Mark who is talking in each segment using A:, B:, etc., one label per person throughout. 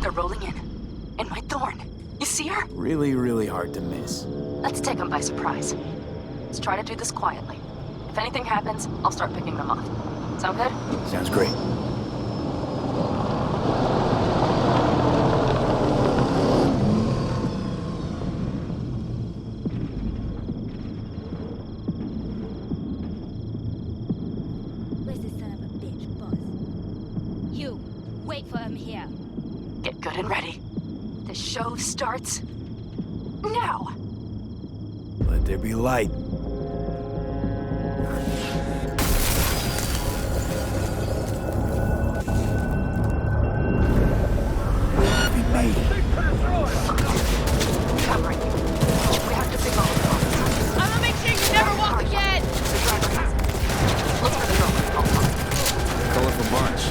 A: They're rolling in. In my thorn. You see her?
B: Really, really hard to miss.
A: Let's take them by surprise. Let's try to do this quietly. If anything happens, I'll start picking them off. Sound good?
B: Sounds great.
C: Where's this son of a bitch, boss? You, wait for him here.
A: Get good and ready. The show starts now.
B: Let there be light. We made it.
A: Covering you. We have to signal the officer.
C: I'm gonna make sure you never walk again!
A: The driver has it. Look for the girl. I'll talk.
B: Colorful bunch.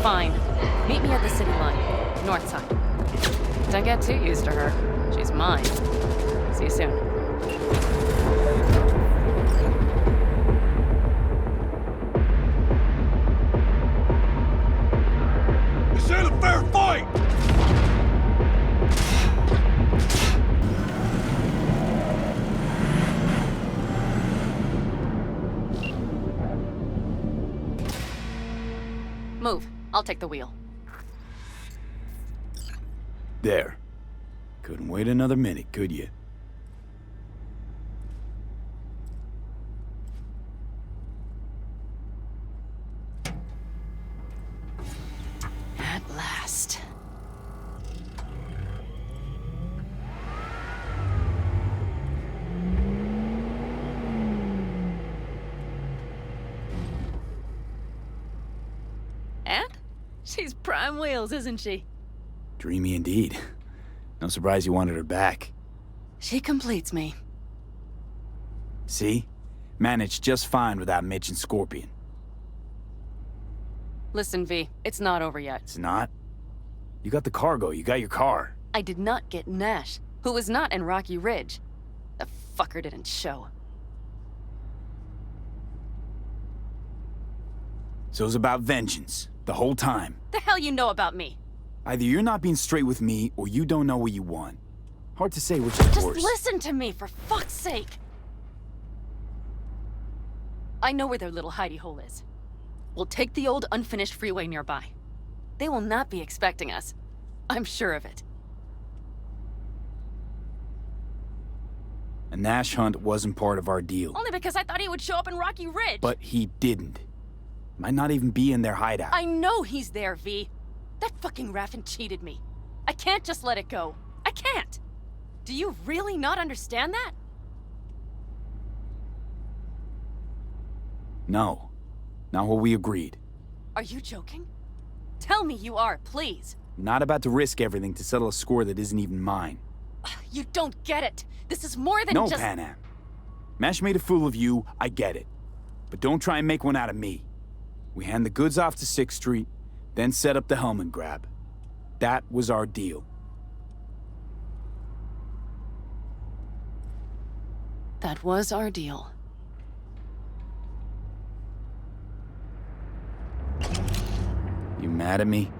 A: Fine. Meet me at the city line, north side. Don't get too used to her. She's mine. See you soon.
D: This ain't a fair fight!
A: Move. I'll take the wheel.
B: There. Couldn't wait another minute, could you?
A: At last. And? She's prime wheels, isn't she?
B: Dreamy indeed. No surprise you wanted her back.
A: She completes me.
B: See? Managed just fine without Mitch and Scorpion.
A: Listen, V, it's not over yet.
B: It's not? You got the cargo, you got your car.
A: I did not get Nash, who was not in Rocky Ridge. The fucker didn't show.
B: So it's about vengeance, the whole time.
A: The hell you know about me?
B: Either you're not being straight with me, or you don't know what you want. Hard to say which is
A: Just
B: worse.
A: listen to me, for fuck's sake! I know where their little hidey hole is. We'll take the old unfinished freeway nearby. They will not be expecting us. I'm sure of it.
B: A Nash hunt wasn't part of our deal.
A: Only because I thought he would show up in Rocky Ridge.
B: But he didn't. Might not even be in their hideout.
A: I know he's there, V. That fucking Raffin cheated me. I can't just let it go. I can't! Do you really not understand that?
B: No. Not what we agreed.
A: Are you joking? Tell me you are, please.
B: I'm not about to risk everything to settle a score that isn't even mine.
A: You don't get it. This is more than
B: No,
A: just—
B: Pan Am. Mash made a fool of you, I get it. But don't try and make one out of me. We hand the goods off to 6th Street, then set up the helmet grab. That was our deal.
A: That was our deal.
B: You mad at me?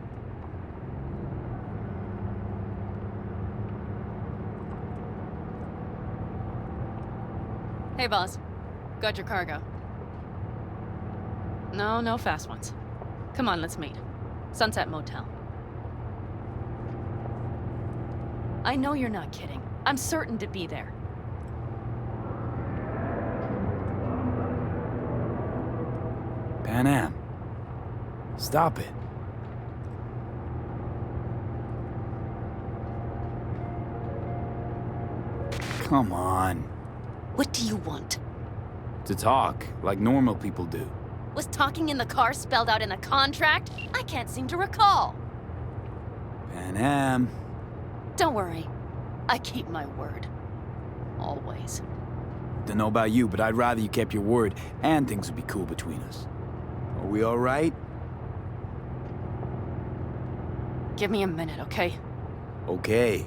A: Hey, boss. Got your cargo. No fast ones. Come on, let's meet. Sunset Motel. I know you're not kidding. I'm certain to be there.
B: Pan Am. Stop it. Come on.
A: What do you want?
B: To talk, like normal people do.
A: Was talking in the car spelled out in the contract? I can't seem to recall.
B: Pan Am.
A: Don't worry. I keep my word. Always.
B: Don't know about you, but I'd rather you kept your word and things would be cool between us. Are we all right?
A: Give me a minute, okay?
B: Okay.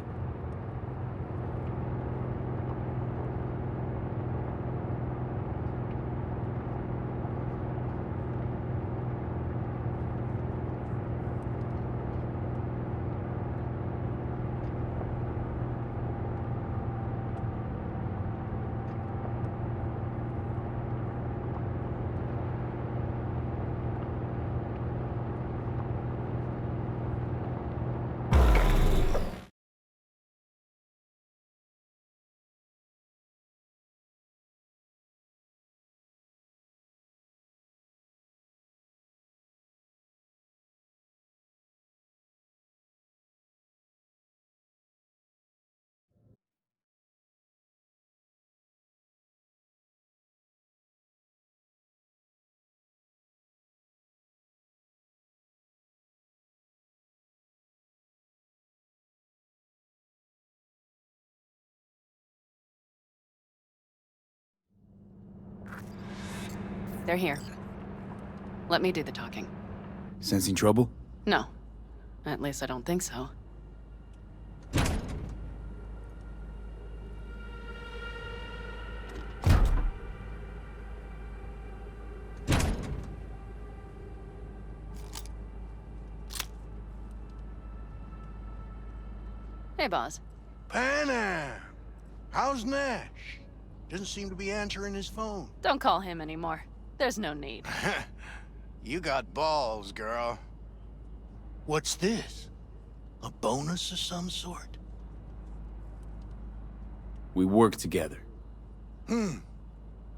A: They're here. Let me do the talking.
B: Sensing trouble?
A: No. At least I don't think so. Hey, boss.
D: Pan Am. How's Nash? Doesn't seem to be answering his phone.
A: Don't call him anymore. There's no need.
D: You got balls, girl. What's this? A bonus of some sort?
B: We work together.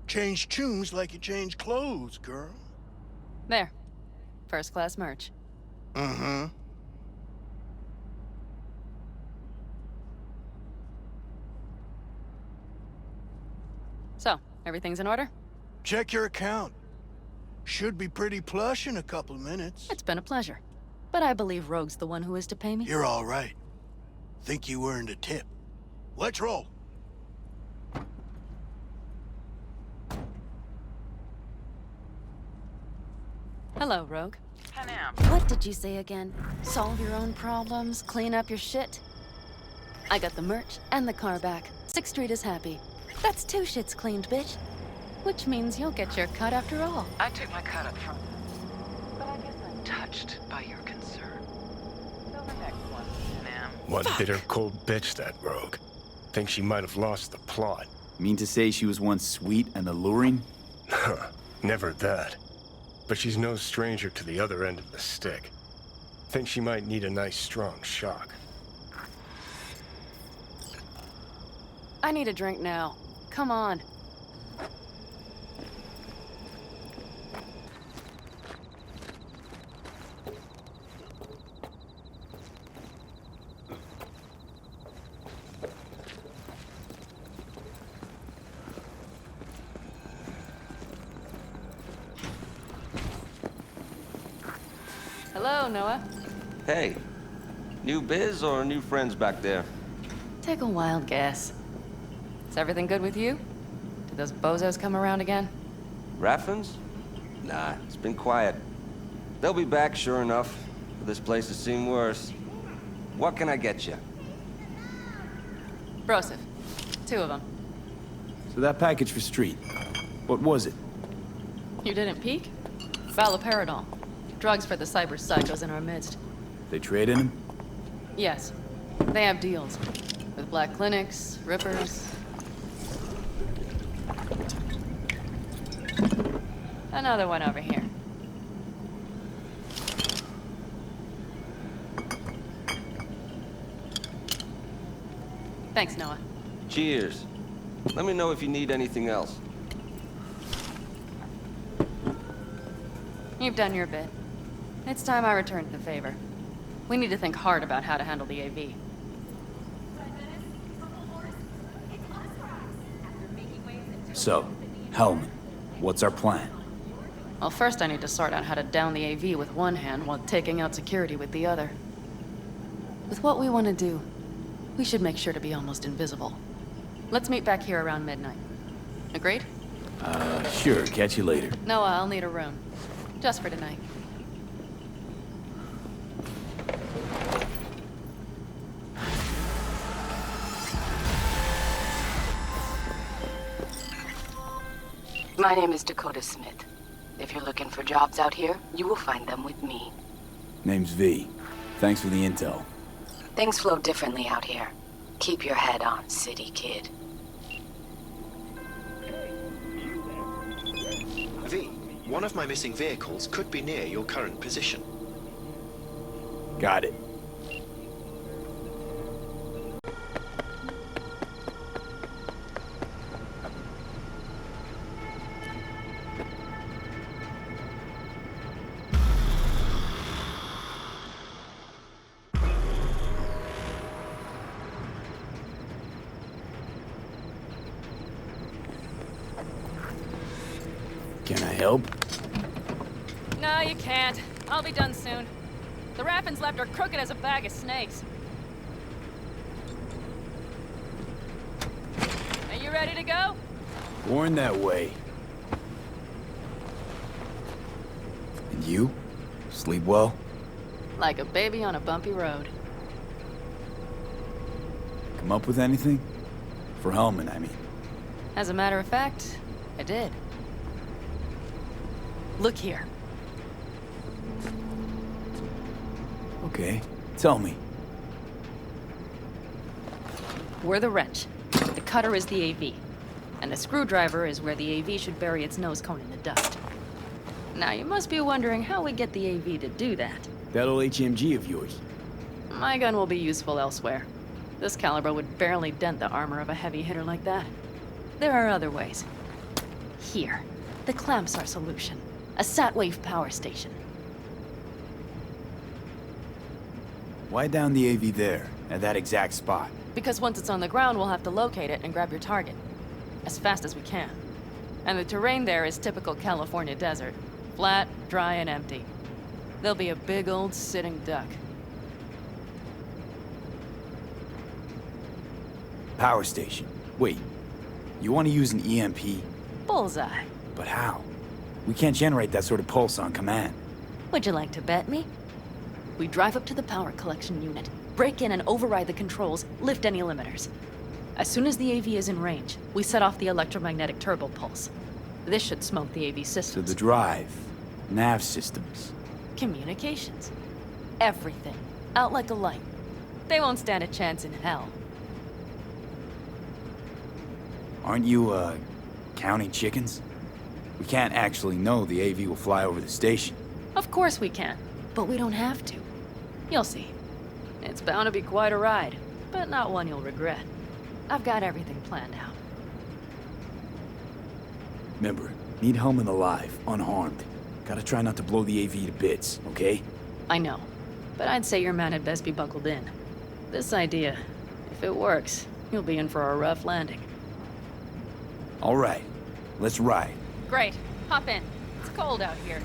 D: Change tunes like you change clothes, girl.
A: There. First class merch.
D: Mm-hmm.
A: So, everything's in order?
D: Check your account. Should be pretty plush in a couple of minutes.
A: It's been a pleasure. But I believe Rogue's the one who is to pay me.
D: You're all right. Think you earned a tip. Let's roll.
A: Hello, Rogue.
E: Pan Am.
A: What did you say again? Solve your own problems, clean up your shit? I got the merch and the car back. 6th Street is happy. That's 2 shits cleaned, bitch. Which means you'll get your cut after all.
E: I took my cut up front. But I guess I'm touched by your concern. So the next one, Pan Am.
F: One bitter, cold bitch, that rogue. Think she might have lost the plot.
B: Mean to say she was once sweet and alluring?
F: Never that. But she's no stranger to the other end of the stick. Think she might need a nice strong shock.
A: I need a drink now. Come on. Hello, Noah.
G: Hey, new biz or new friends back there?
A: Take a wild guess. Is everything good with you? Did those bozos come around again?
G: Raffins? Nah, it's been quiet. They'll be back, sure enough. But this place has seen worse. What can I get you?
A: Broseph. 2 of them.
B: So that package for Street, what was it?
A: You didn't peek? Valoperidol. Drugs for the cyber psychos in our midst.
B: They traded him?
A: Yes. They have deals. With black clinics, rippers. Another one over here. Thanks, Noah.
G: Cheers. Let me know if you need anything else.
A: You've done your bit. It's time I returned the favor. We need to think hard about how to handle the AV.
B: So, Hellman, what's our plan?
A: Well, first I need to sort out how to down the AV with one hand while taking out security with the other. With what we want to do, we should make sure to be almost invisible. Let's meet back here around midnight. Agreed?
B: Sure, catch you later.
A: Noah, I'll need a room. Just for tonight.
H: My name is Dakota Smith. If you're looking for jobs out here, you will find them with me.
B: Name's V. Thanks for the intel.
H: Things flow differently out here. Keep your head on, city kid.
I: V, one of my missing vehicles could be near your current position.
B: Got it. Can I help?
A: No, you can't. I'll be done soon. The Raffins left are crooked as a bag of snakes. Are you ready to go?
B: Born that way. And you? Sleep well?
A: Like a baby on a bumpy road.
B: Come up with anything? For Hellman, I mean.
A: As a matter of fact, I did. Look here.
B: Okay, tell me.
A: We're the wrench. The cutter is the AV. And the screwdriver is where the AV should bury its nose cone in the dust. Now, you must be wondering how we get the AV to do that.
B: That old HMG of yours.
A: My gun will be useful elsewhere. This caliber would barely dent the armor of a heavy hitter like that. There are other ways. Here. The clamps are solution. A sat-wave power station.
B: Why down the AV there, at that exact spot?
A: Because once it's on the ground, we'll have to locate it and grab your target. As fast as we can. And the terrain there is typical California desert. Flat, dry, and empty. There'll be a big old sitting duck.
B: Power station. Wait, you want to use an EMP?
A: Bullseye.
B: But how? We can't generate that sort of pulse on command.
A: Would you like to bet me? We drive up to the power collection unit, break in and override the controls, lift any limiters. As soon as the AV is in range, we set off the electromagnetic turbo pulse. This should smoke the AV
B: So
A: systems.
B: the drive, nav systems.
A: Communications. Everything. Out like a light. They won't stand a chance in hell.
B: Aren't you, counting chickens? We can't actually know the AV will fly over the station.
A: Of course we can, but we don't have to. You'll see. It's bound to be quite a ride, but not one you'll regret. I've got everything planned out.
B: Remember, need Hellman alive, unharmed. Gotta try not to blow the AV to bits, okay?
A: I know, but I'd say your man had best be buckled in. This idea, if it works, you'll be in for a rough landing.
B: All right, let's ride.
A: Great. Hop in. It's cold out here.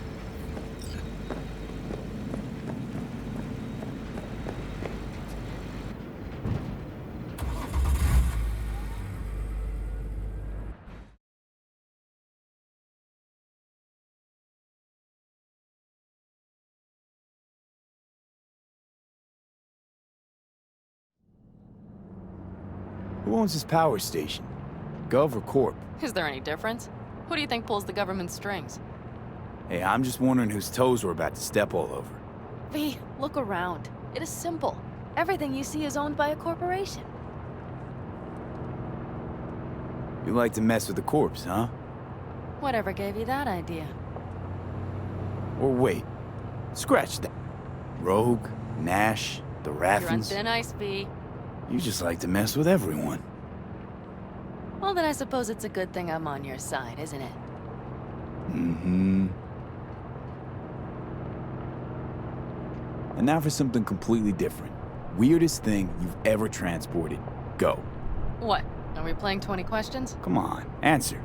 B: Who owns this power station? Gov or Corp?
A: Is there any difference? Who do you think pulls the government's strings?
B: Hey, I'm just wondering whose toes we're about to step all over.
A: V, look around. It is simple. Everything you see is owned by a corporation.
B: You like to mess with the corpse, huh?
A: Whatever gave you that idea?
B: Or wait, scratch that. Rogue, Nash, the
A: You're on
B: Rathens.
A: thin ice, V.
B: You just like to mess with everyone.
A: Well, then I suppose it's a good thing I'm on your side, isn't it?
B: Mm-hmm. And now for something completely different. Weirdest thing you've ever transported. Go.
A: What? Are we playing 20 questions?
B: Come on, answer.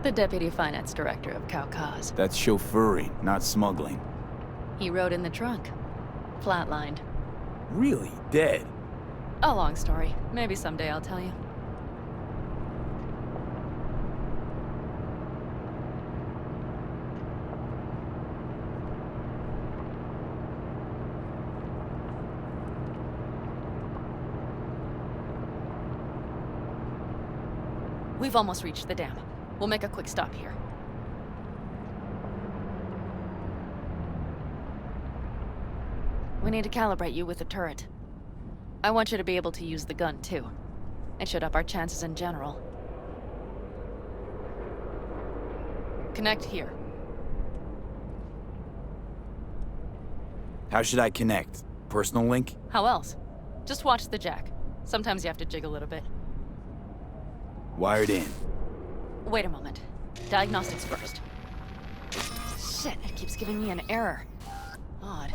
A: The Deputy Finance Director of Caucase.
B: That's chauffeuring, not smuggling.
A: He rode in the trunk. Flatlined.
B: Really? Dead?
A: A long story. Maybe someday I'll tell you. We've almost reached the dam. We'll make a quick stop here. We need to calibrate you with the turret. I want you to be able to use the gun, too. It should up our chances in general. Connect here.
B: How should I connect? Personal link?
A: How else? Just watch the jack. Sometimes you have to jig a little bit.
B: Wired in.
A: Wait a moment. Diagnostics first. Shit, it keeps giving me an error. Odd.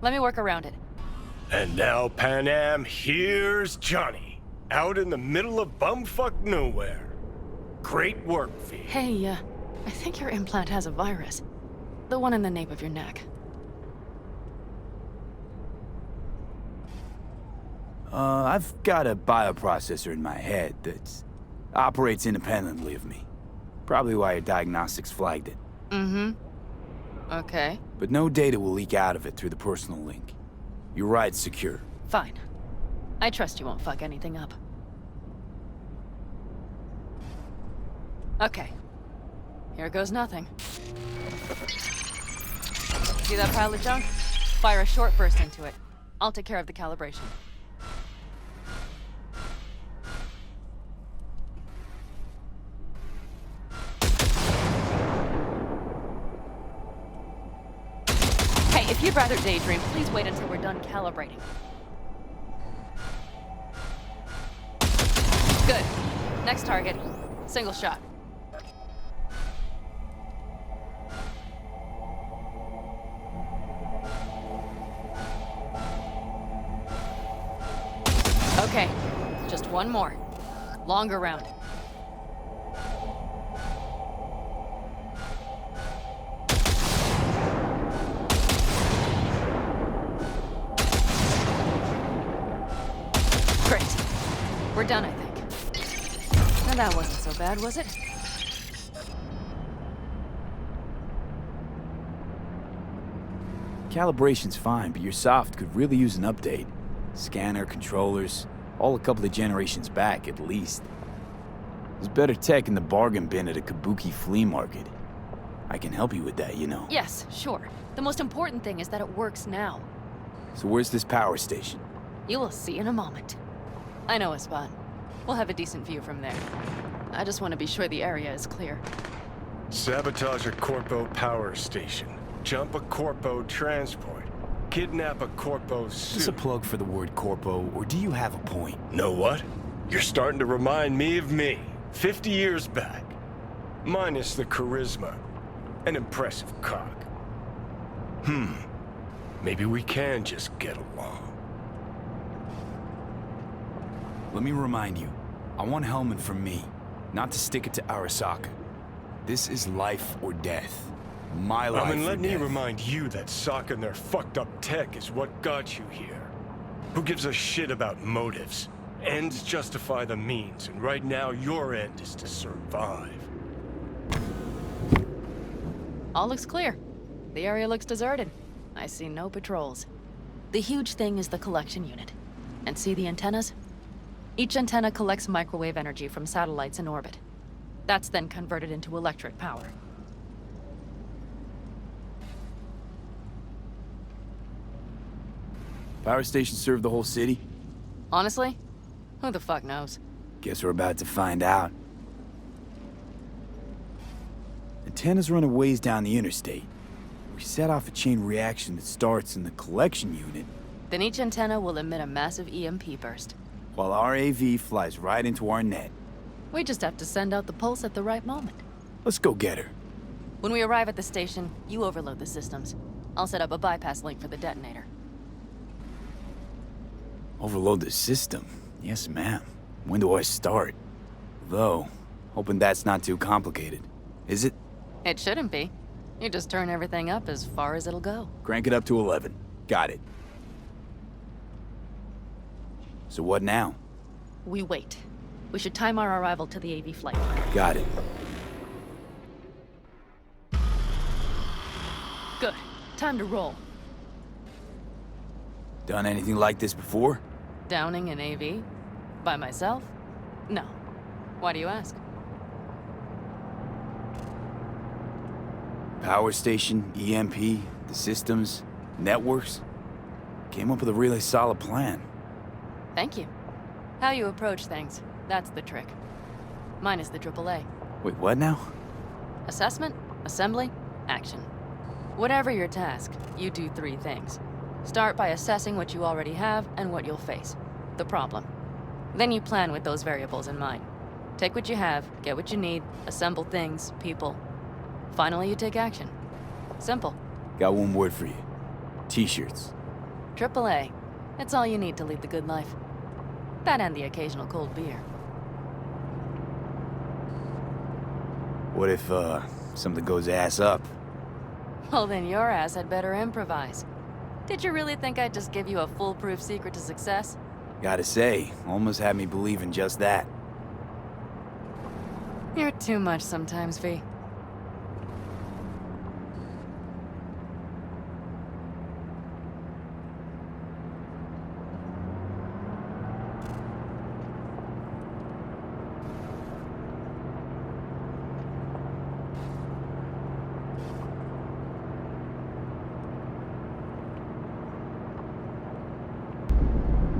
A: Let me work around it.
F: And now, Pan Am, here's Johnny. Out in the middle of bumfuck nowhere. Great work, V.
A: Hey, I think your implant has a virus. The one in the nape of your neck.
B: I've got a bioprocessor in my head that operates independently of me. Probably why your diagnostics flagged it.
A: Mm-hmm. Okay.
B: But no data will leak out of it through the personal link. Your ride's secure.
A: Fine. I trust you won't fuck anything up. Okay. Here goes nothing. See that pile of junk? Fire a short burst into it. I'll take care of the calibration. Hey, if you'd rather daydream, please wait until we're done calibrating. Good. Next target. Single shot. Okay, just one more. Longer round. Great. We're done, I think. Now that wasn't so bad, was it?
B: Calibration's fine, but your soft could really use an update. Scanner, controllers, all a couple of generations back, at least. There's better tech in the bargain bin at a kabuki flea market. I can help you with that, you know.
A: Yes, sure. The most important thing is that it works now.
B: So where's this power station?
A: You will see in a moment. I know a spot. We'll have a decent view from there. I just want to be sure the area is clear.
F: Sabotage a Corpo power station. Jump a Corpo transport. kidnap a Corpo
B: Is this a
F: suit.
B: plug for the word Corpo, or do you have a point?
F: Know what? You're starting to remind me of me, 50 years back. Minus the charisma. An impressive cock. Maybe we can just get along.
B: Let me remind you, I want Hellman from me, not to stick it to Arasaka. This is life or death. My life or
F: Let me
B: death.
F: remind you that socking their fucked up tech is what got you here. Who gives a shit about motives? Ends justify the means, and right now your end is to survive.
A: All looks clear. The area looks deserted. I see no patrols. The huge thing is the collection unit. And see the antennas? Each antenna collects microwave energy from satellites in orbit. That's then converted into electric power.
B: Power stations serve the whole city?
A: Honestly, who the fuck knows?
B: Guess we're about to find out. Antennas run a ways down the interstate. We set off a chain reaction that starts in the collection unit,
A: Then each antenna will emit a massive EMP burst.
B: while our AV flies right into our net.
A: We just have to send out the pulse at the right moment.
B: Let's go get her.
A: When we arrive at the station, you overload the systems. I'll set up a bypass link for the detonator.
B: Overload the system. Yes, ma'am. When do I start? Though, hoping that's not too complicated. Is it?
A: It shouldn't be. You just turn everything up as far as it'll go.
B: Crank it up to 11. Got it. So what now?
A: We wait. We should time our arrival to the AV flight.
B: Got it.
A: Good. Time to roll.
B: Done anything like this before?
A: Downing an AV? By myself? No. Why do you ask?
B: Power station, EMP, the systems, networks. Came up with a really solid plan.
A: Thank you. How you approach things, that's the trick. Mine is the AAA.
B: Wait, what now?
A: Assessment, assembly, action. Whatever your task, you do 3 things. Start by assessing what you already have and what you'll face. The problem. Then you plan with those variables in mind. Take what you have, get what you need, assemble things, people. Finally, you take action. Simple.
B: Got one word for you. T-shirts.
A: AAA. It's all you need to lead the good life. That and the occasional cold beer.
B: What if, something goes ass up?
A: Well, then your ass had better improvise. Did you really think I'd just give you a foolproof secret to success?
B: Gotta say, almost had me believe in just that.
A: You're too much sometimes, V.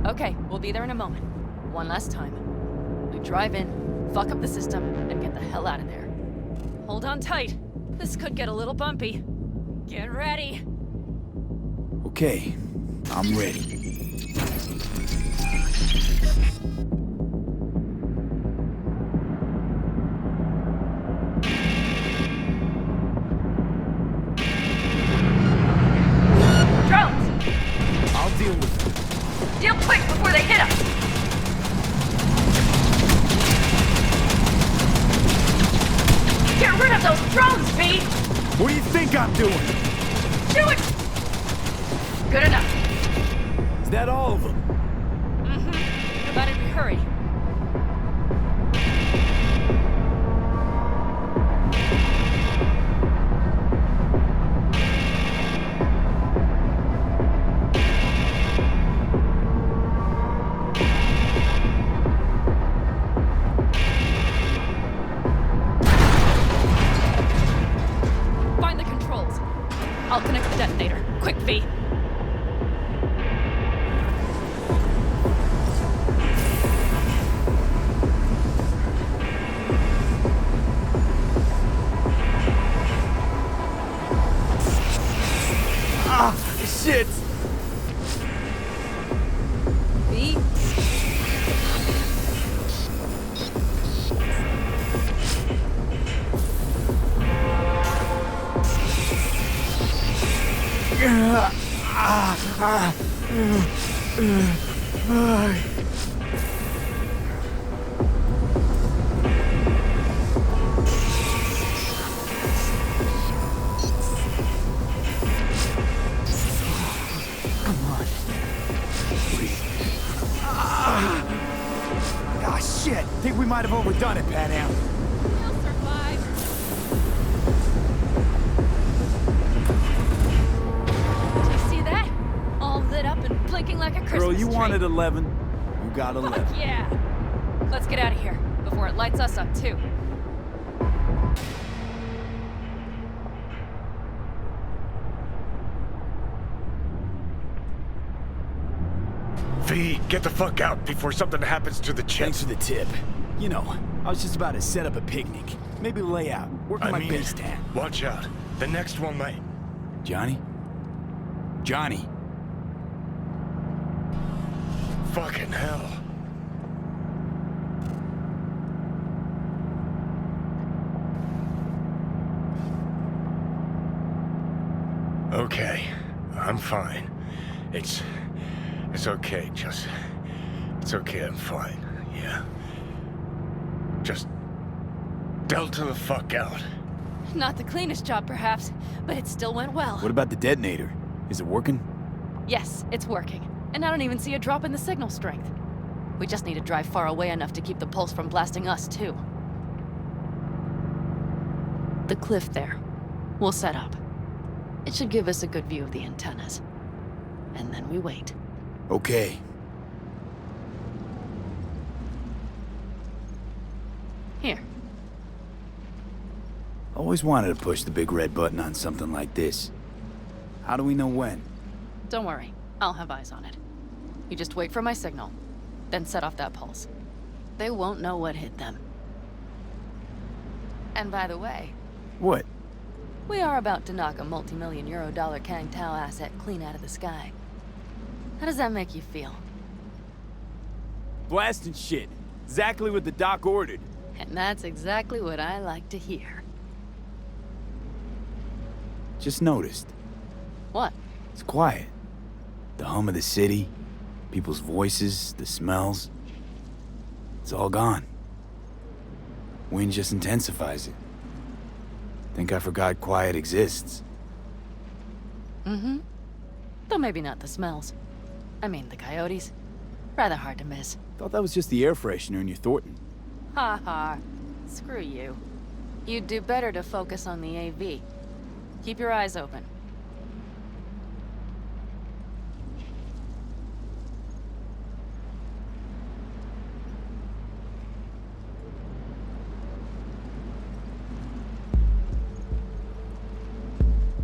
A: Okay, we'll be there in a moment. One last time. We drive in, fuck up the system, and get the hell out of there. Hold on tight. This could get a little bumpy. Get ready.
B: Okay, I'm ready.
A: Drones!
B: I'll deal with it.
A: Deal quick before they hit us! Get rid of those drones, V!
B: What do you think I'm doing?
A: Do it! Good enough.
B: Is that all of them?
A: Mm-hmm. Provided we hurry. Find the controls. I'll connect the detonator. Quick, V.
B: Ah, shit! Shit! Think we might have overdone it, Pan Am.
A: We'll survive. Do you see that? All lit up and blinking like a Christmas
B: Girl, you
A: tree.
B: wanted 11. You got 11.
A: Fuck yeah. Let's get out of here before it lights us up too.
F: V, get the fuck out before something happens to the chip.
B: Thanks for the tip. You know, I was just about to set up a picnic. Maybe lay out. Work on my base tan.
F: Watch out. The next one might...
B: Johnny? Johnny?
F: Fucking hell. Okay, I'm fine. It's okay, just... It's okay, I'm fine, yeah. Just... Delta the fuck out.
A: Not the cleanest job, perhaps, but it still went well.
B: What about the detonator? Is it working?
A: Yes, it's working. And I don't even see a drop in the signal strength. We just need to drive far away enough to keep the pulse from blasting us, too. The cliff there. We'll set up. It should give us a good view of the antennas. And then we wait.
B: Okay.
A: Here.
B: Always wanted to push the big red button on something like this. How do we know when?
A: Don't worry. I'll have eyes on it. You just wait for my signal. Then set off that pulse. They won't know what hit them. And by the way...
B: What?
A: We are about to knock a multi-million-euro-dollar Kang Tao asset clean out of the sky. How does that make you feel?
B: Blasting shit. Exactly what the doc ordered.
A: And that's exactly what I like to hear.
B: Just noticed.
A: What?
B: It's quiet. The hum of the city, people's voices, the smells. It's all gone. Wind just intensifies it. Think I forgot quiet exists.
A: Mm-hmm. Though maybe not the smells. I mean, the coyotes. Rather hard to miss.
B: Thought that was just the air freshener in your Thornton.
A: Ha ha. Screw you. You'd do better to focus on the AV. Keep your eyes open.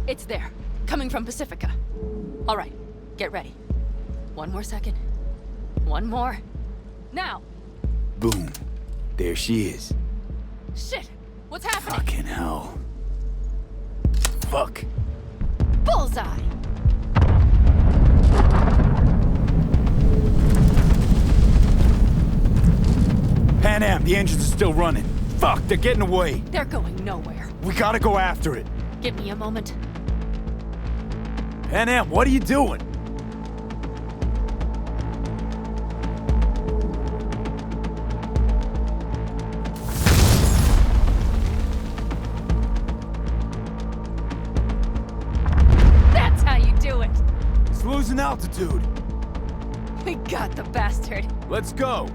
A: It's there. Coming from Pacifica. All right. Get ready. One more second. One more. Now!
B: Boom. There she is.
A: Shit! What's happening?
B: Fucking hell. Fuck.
A: Bullseye!
B: Pan Am, the engines are still running. Fuck, they're getting away.
A: They're going nowhere.
B: We gotta go after it.
A: Give me a moment.
B: Pan Am, what are you doing?
A: That's how you do it!
B: It's losing altitude.
A: We got the bastard.
B: Let's go.